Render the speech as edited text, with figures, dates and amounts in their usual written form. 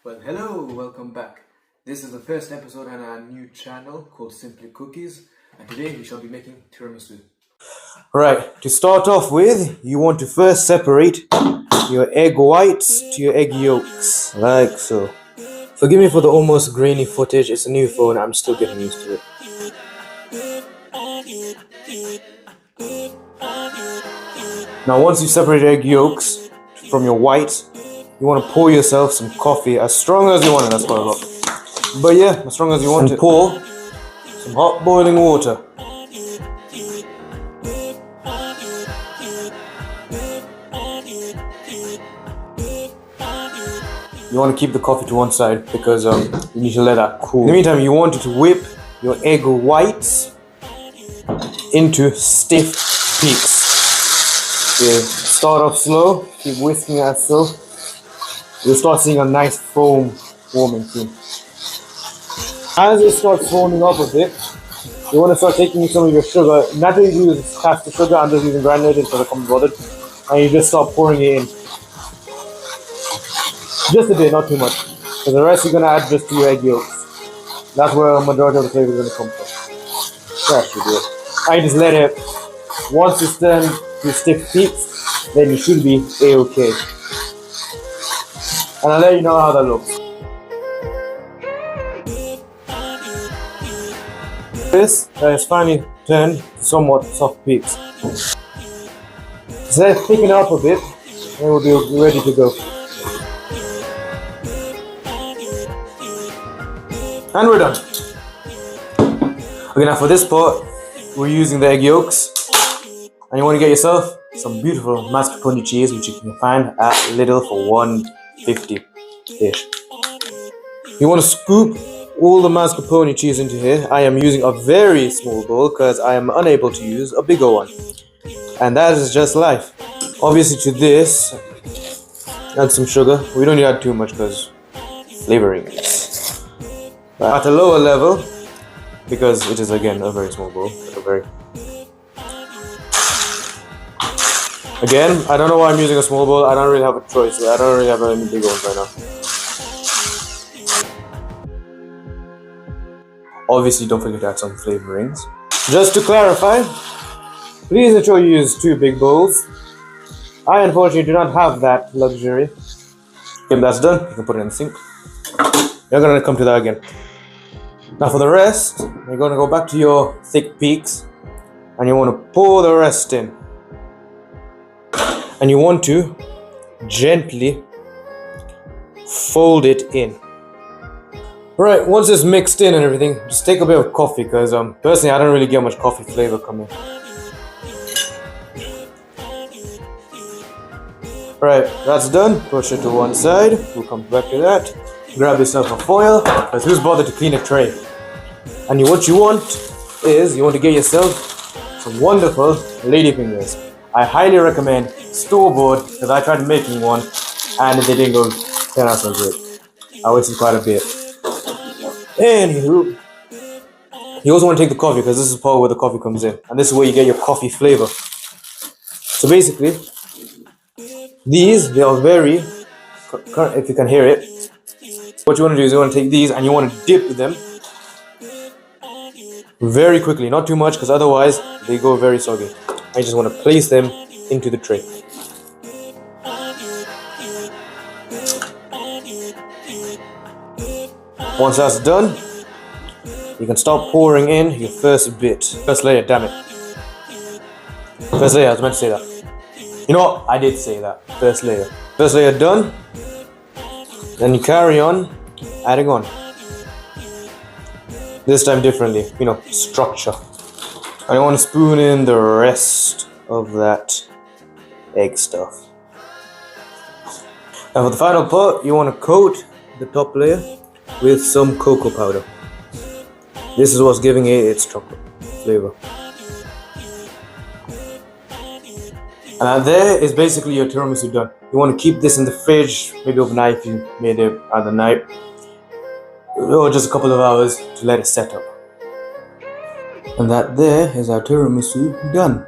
Well, hello, welcome back. This is the first episode on our new channel called Simply Cookies, and today we shall be making tiramisu. Right, to start off with, you want to first separate your egg whites to your egg yolks, like so. Forgive me for the almost grainy footage, it's a new phone, I'm still getting used to it. Now once you separate egg yolks from your whites, you want to pour yourself some coffee as strong as you want it, that's quite a lot. But yeah, as strong as you want it. And pour some hot boiling water. You want to keep the coffee to one side because you need to let that cool. In the meantime, you want to whip your egg whites into stiff peaks. Yeah, start off slow, keep whisking that slow. You'll start seeing a nice foam forming soon. As it starts foaming up a bit, you want to start taking some of your sugar. Naturally, you use caster sugar. I'm just using granulated because I can't be bothered. And you just start pouring it in. Just a bit, not too much. For the rest, you're going to add just to your egg yolks. That's where a majority of the flavor is going to come from. That should do it. And you just let it. Once it's turned to stiff peaks, then you should be A-okay. And I'll let you know how that looks. This has finally turned to somewhat soft peaks. So let's thicken it up a bit and we'll be ready to go. And we're done. Okay, now for this part, we're using the egg yolks. And you want to get yourself some beautiful mascarpone cheese, which you can find at Lidl for $1.50-ish. You want to scoop all the mascarpone cheese into here. I am using a very small bowl because I am unable to use a bigger one. And that is just life. Obviously to this, add some sugar. We don't need to add too much because flavoring is. But at a lower level, because it is again a very small bowl, Again, I don't know why I'm using a small bowl. I don't really have a choice. I don't really have any big ones right now. Obviously, don't forget to add some flavorings. Just to clarify, please ensure you use 2 big bowls. I unfortunately do not have that luxury. If that's done, you can put it in the sink. You're going to come to that again. Now for the rest, you're going to go back to your thick peaks and you want to pour the rest in. And you want to gently fold it in. Right, once it's mixed in and everything, just take a bit of coffee because personally I don't really get much coffee flavor coming. Right, that's done. Push it to one side. We'll come back to that. Grab yourself a foil because who's bothered to clean a tray? And what you want is you want to get yourself some wonderful ladyfingers. I highly recommend store-bought because I tried making one and they didn't turn out so good. I wasted quite a bit. Anywho, you also want to take the coffee because this is the part where the coffee comes in. And this is where you get your coffee flavor. So basically, they are very, if you can hear it, what you want to do is you want to take these and you want to dip them very quickly. Not too much because otherwise they go very soggy. I just want to place them into the tray. Once that's done, you can start pouring in your first bit. First layer, damn it. First layer, I was meant to say that. You know what? I did say that. First layer. First layer done. Then you carry on adding on. This time differently, structure. I want to spoon in the rest of that egg stuff. Now for the final part, you want to coat the top layer with some cocoa powder. This is what's giving it its chocolate flavor. And there is basically your tiramisu done. You want to keep this in the fridge, maybe overnight if you made it at the night, or just a couple of hours to let it set up. And that there is our tiramisu done.